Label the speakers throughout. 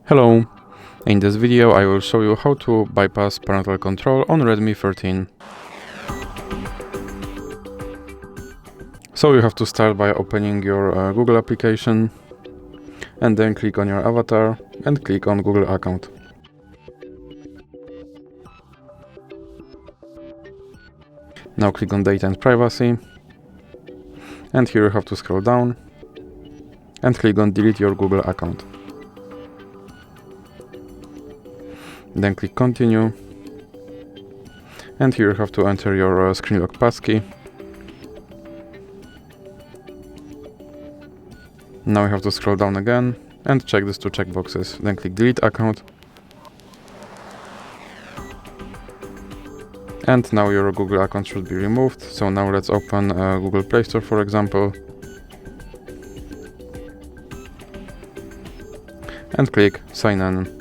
Speaker 1: Hello! In this video I will show you how to bypass parental control on Redmi 13. So you have to start by opening your Google application and then click on your avatar and click on Google account. Now click on Data and Privacy, and here you have to scroll down and click on Delete your Google account. Then click Continue, and here you have to enter your screen lock passkey. Now you have to scroll down again and check these two checkboxes. Then click Delete account. And now your Google account should be removed. So now let's open Google Play Store, for example. And click Sign In.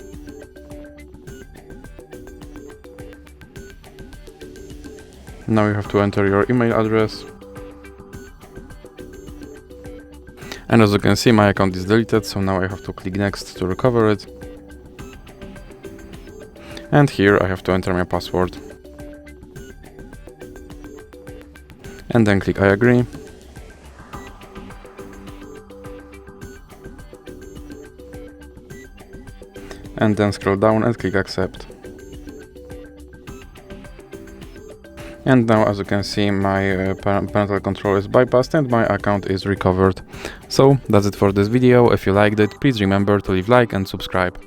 Speaker 1: Now you have to enter your email address. And as you can see, my account is deleted, so now I have to click Next to recover it. And here I have to enter my password. And then click I agree. And then scroll down and click Accept. And now, as you can see, my parental control is bypassed and my account is recovered. So that's it for this video. If you liked it, please remember to leave a like and subscribe.